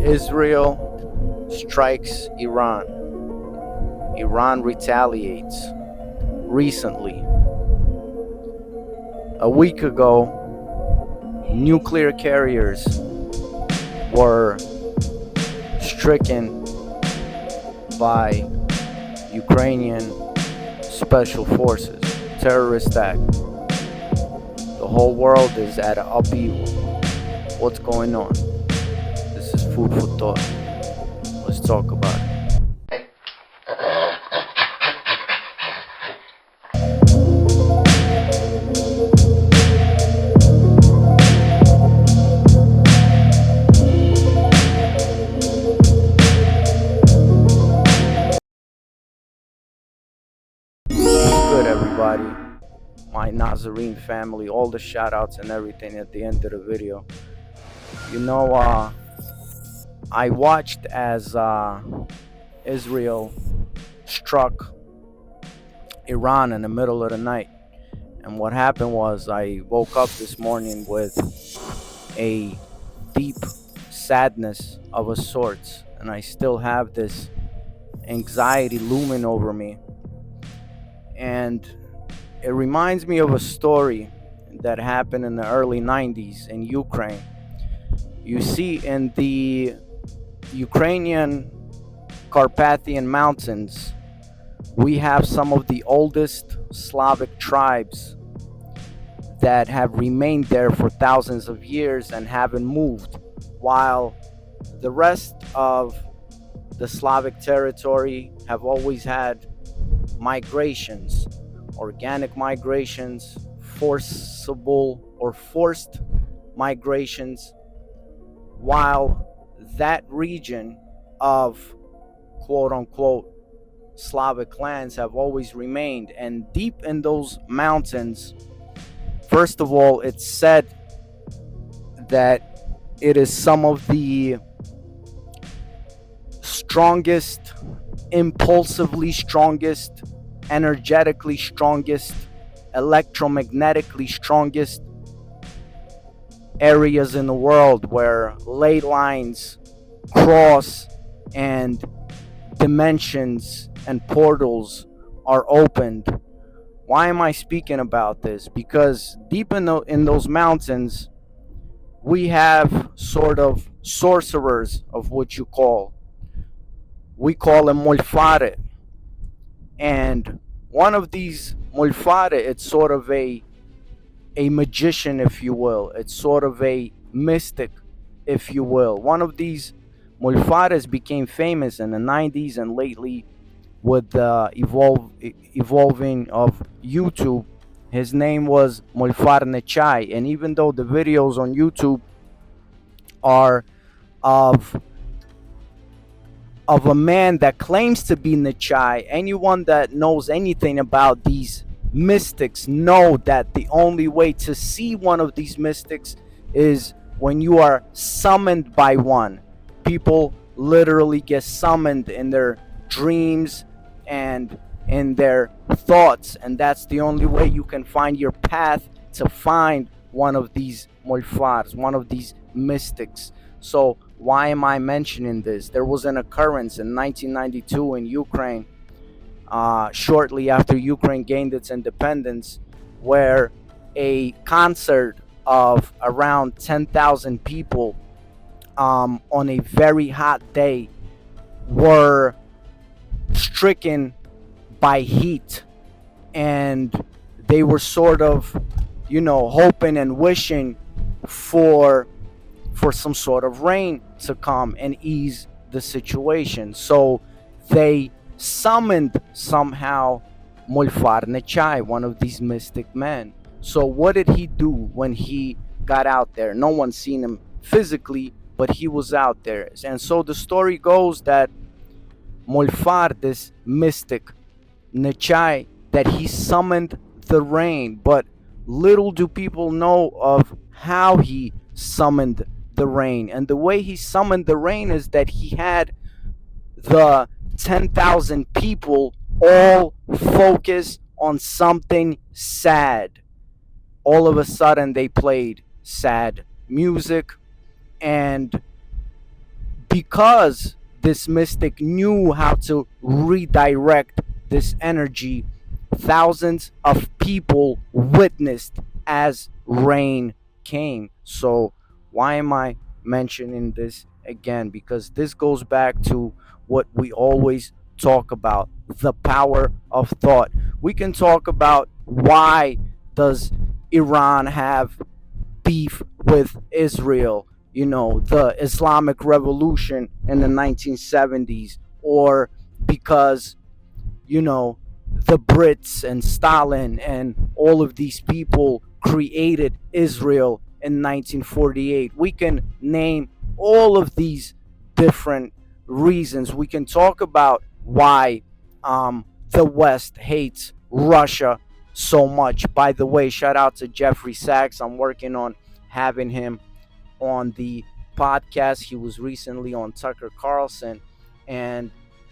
Israel strikes Iran. Iran retaliates. Recently, a week ago, nuclear carriers were stricken by Ukrainian special forces. Terrorist act. The whole world is at an upheaval. What's going on? This is food for thought. Let's talk about it. What's good, everybody? My NazareN family, all the shout outs and everything at the end of the video. I watched as Israel struck Iran in the middle of the night. And what happened was I woke up this morning with a deep sadness of a sort. And I still have this anxiety looming over me. And it reminds me of a story that happened in the early 90s in Ukraine. You see, in the Ukrainian Carpathian Mountains, we have some of the oldest Slavic tribes that have remained there for thousands of years and haven't moved, while the rest of the Slavic territory have always had migrations, organic migrations, forcible or forced migrations, while that region of quote-unquote Slavic lands have always remained. And deep in those mountains, first of all, it's said that it is some of the strongest, impulsively strongest, energetically strongest, electromagnetically strongest areas in the world where ley lines cross and dimensions and portals are opened. Why am I speaking about this? Because deep in those mountains, we have sort of sorcerers of what we call them molfare. And one of these molfare, it's sort of a magician, if you will. It's sort of a mystic, if you will. One of these molfares became famous in the 90s, and lately with the evolving of YouTube, his name was Molfar Nechai. And even though the videos on YouTube are of a man that claims to be Nechai, anyone that knows anything about these mystics know that the only way to see one of these mystics is when you are summoned by one. People literally get summoned in their dreams and in their thoughts, and that's the only way you can find your path to find one of these molfars, one of these mystics. So why am I mentioning this? There was an occurrence in 1992 in Ukraine, shortly after Ukraine gained its independence, where a concert of around 10,000 people on a very hot day were stricken by heat, and they were sort of, hoping and wishing for some sort of rain to come and ease the situation. So they summoned somehow Molfar Nechai, one of these mystic men. So what did he do when he got out there? No one's seen him physically, but he was out there. And so the story goes that Molfar, this mystic Nechai, that he summoned the rain. But little do people know of how he summoned the rain. And the way he summoned the rain is that he had the 10,000 people all focus on something sad. All of a sudden they played sad music, and because this mystic knew how to redirect this energy, thousands of people witnessed as rain came. So, why am I mentioning this again? Because this goes back to what we always talk about, the power of thought. We can talk about why does Iran have beef with Israel, the Islamic Revolution in the 1970s, or because, the Brits and Stalin and all of these people created Israel in 1948. We can name all of these different reasons. We can talk about why the West hates Russia so much. By the way, shout out to Jeffrey Sachs. I'm working on having him on the podcast. He was recently on Tucker Carlson, and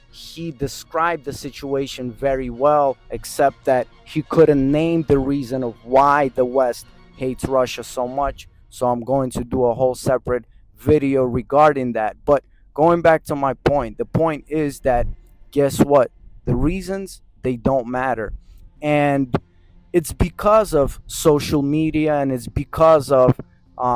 he described the situation very well, except that he couldn't name the reason of why the West hates Russia so much. So I'm going to do a whole separate video regarding that. But going back to my point, the point is that guess what? The reasons, they don't matter. And it's because of social media, and it's because of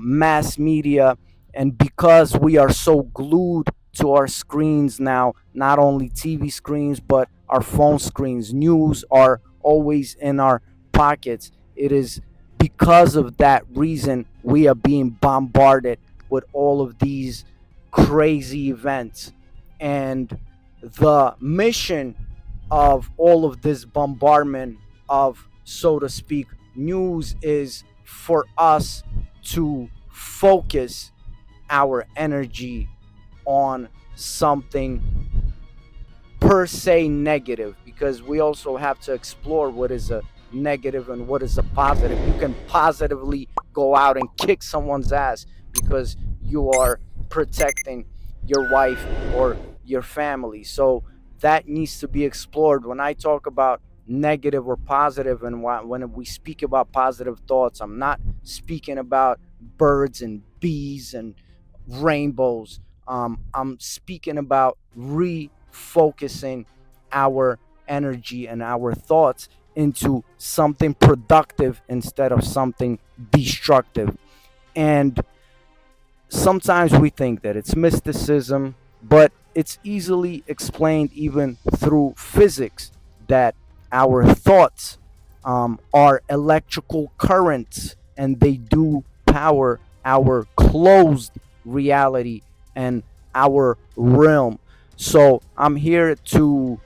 mass media, and because we are so glued to our screens now, not only TV screens, but our phone screens. News are always in our pockets. It is because of that reason we are being bombarded with all of these crazy events. And the mission of all of this bombardment of, so to speak, news is for us to focus our energy on something per se negative, because we also have to explore what is a negative and what is a positive. You can positively go out and kick someone's ass because you are protecting your wife or your family. So that needs to be explored. When I talk about negative or positive, and when we speak about positive thoughts, I'm not speaking about birds and bees and rainbows. I'm speaking about refocusing our energy and our thoughts into something productive instead of something destructive. And sometimes we think that it's mysticism, but it's easily explained even through physics, that our thoughts are electrical currents, and they do power our closed reality and our realm. So I'm here to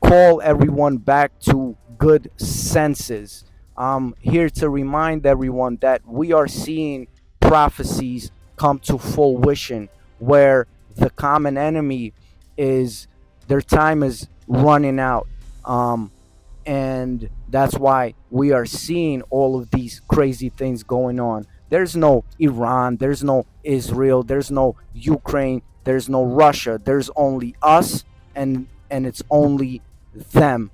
call everyone back to good senses. I'm here to remind everyone that we are seeing prophecies come to fruition, where the common enemy is, their time is running out. And that's why we are seeing all of these crazy things going on. There's no Iran, there's no Israel, there's no Ukraine, there's no Russia. There's only us, and it's only them.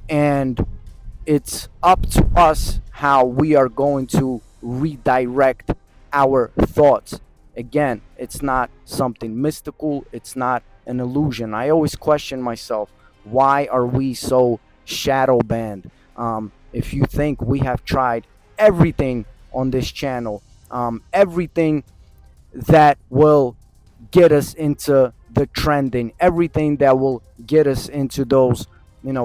And it's up to us how we are going to redirect our thoughts. Again, it's not something mystical, it's not an illusion. I always question myself, why are we so shadow banned? If you think we have tried everything on this channel, everything that will get us into the trending, everything that will get us into those,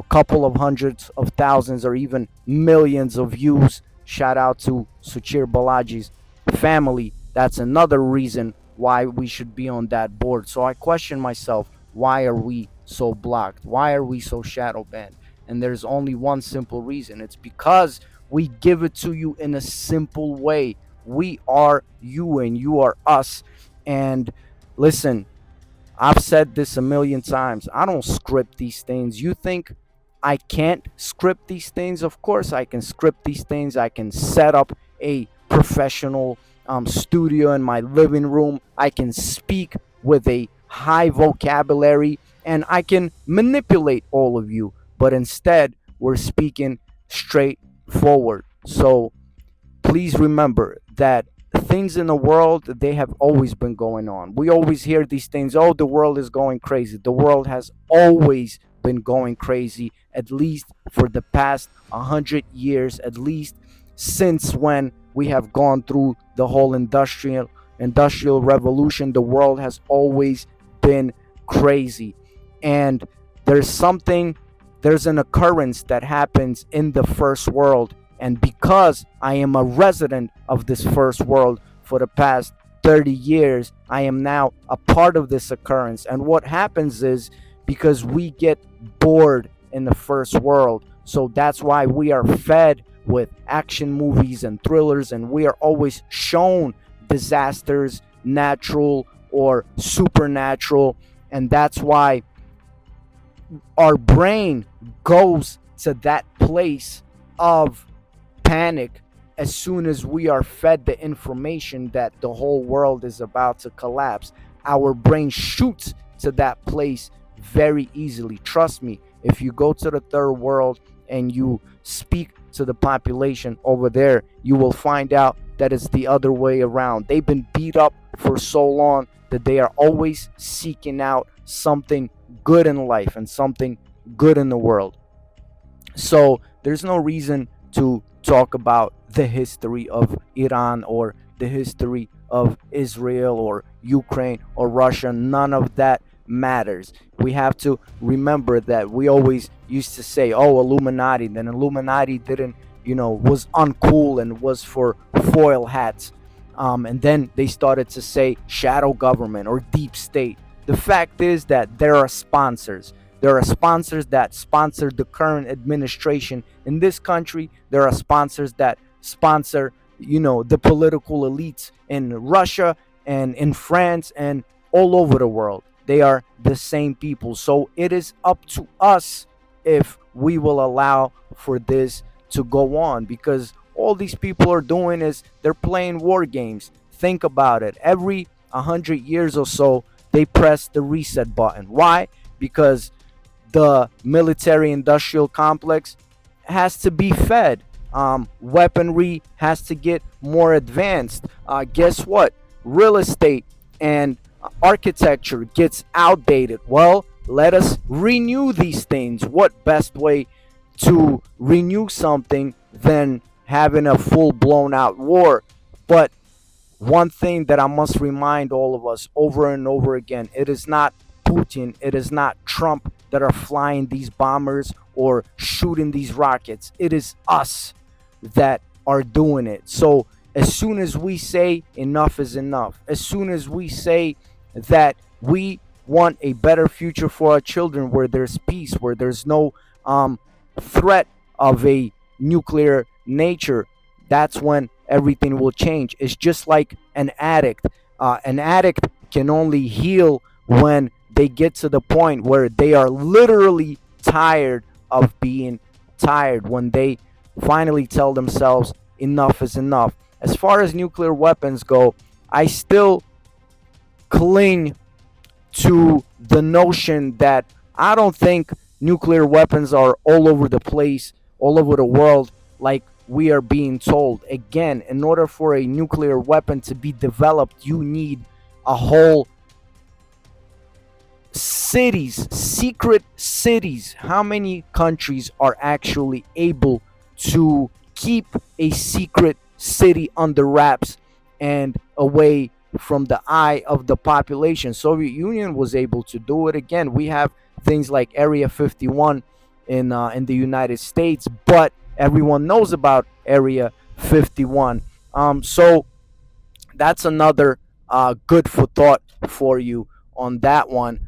couple of hundreds of thousands or even millions of views. Shout out to Suchir Balaji's family. That's another reason why we should be on that board. So I question myself, why are we so blocked? Why are we so shadow banned? And there's only one simple reason. It's because we give it to you in a simple way. We are you and you are us. And listen, I've said this a million times. I don't script these things. You think I can't script these things? Of course I can script these things. I can set up a professional studio in my living room. I can speak with a high vocabulary, and I can manipulate all of you. But instead, we're speaking straightforward. So please remember that things in the world, they have always been going on. We always hear these things, oh, the world is going crazy. The world has always been going crazy, at least for the past 100 years, at least since when we have gone through the whole industrial revolution. The world has always been crazy. And there's something, there's an occurrence that happens in the first world, and because I am a resident of this first world for the past 30 years, I am now a part of this occurrence. And what happens is, because we get bored in the first world, so that's why we are fed with action movies and thrillers, and we are always shown disasters, natural or supernatural. And that's why our brain goes to that place of panic as soon as we are fed the information that the whole world is about to collapse. Our brain shoots to that place very easily. Trust me, if you go to the third world and you speak to the population over there, you will find out that it's the other way around. They've been beat up for so long that they are always seeking out something good in life and something good in the world. So there's no reason to talk about the history of Iran or the history of Israel or Ukraine or Russia. None of that matters. We have to remember that we always used to say, oh, Illuminati. Then Illuminati didn't, was uncool and was for foil hats. And then they started to say shadow government or deep state. The fact is that there are sponsors. There are sponsors that sponsor the current administration in this country. There are sponsors that sponsor, the political elites in Russia and in France and all over the world. They are the same people. So it is up to us if we will allow for this to go on, because all these people are doing is they're playing war games. Think about it. Every 100 years or so, they press the reset button. Why? Because the military industrial complex has to be fed. Weaponry has to get more advanced. Guess what? Real estate and architecture gets outdated. Well, let us renew these things. What best way to renew something than having a full blown out war? But one thing that I must remind all of us over and over again, it is not Putin, it is not Trump that are flying these bombers or shooting these rockets. It is us that are doing it. So as soon as we say enough is enough, as soon as we say that we want a better future for our children where there's peace, where there's no threat of a nuclear nature, that's when everything will change. It's just like an addict. An addict can only heal when they get to the point where they are literally tired of being tired, when they finally tell themselves enough is enough. As far as nuclear weapons go, I still cling to the notion that I don't think nuclear weapons are all over the place, all over the world, like we are being told. Again, in order for a nuclear weapon to be developed, you need a whole cities, secret cities. How many countries are actually able to keep a secret city under wraps and away from the eye of the population? Soviet Union was able to do it. Again, we have things like Area 51 in the United States, but everyone knows about Area 51. So that's another good for thought for you on that one.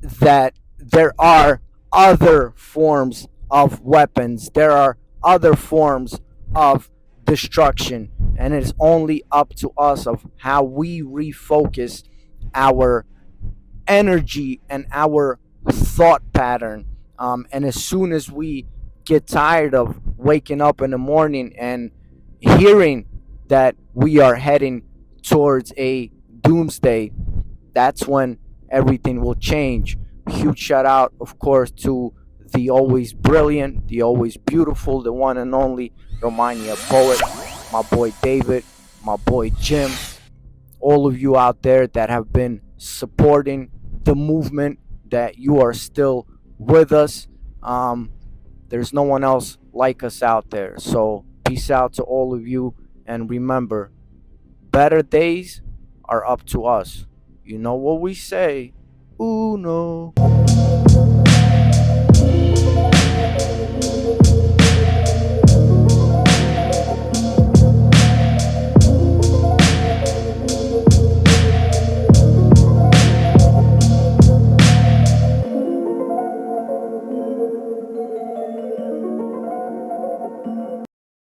That there are other forms of weapons, there are other forms of destruction, and it's only up to us of how we refocus our energy and our thought pattern. And as soon as we get tired of waking up in the morning and hearing that we are heading towards a doomsday, that's when everything will change. Huge shout out, of course, to the always brilliant, the always beautiful, the one and only Romaniya poet. my boy David, my boy Jim, all of you out there that have been supporting the movement, that you are still with us. Um, there's no one else like us out there. So peace out to all of you. And remember, better days are up to us. You know what we say. Uno.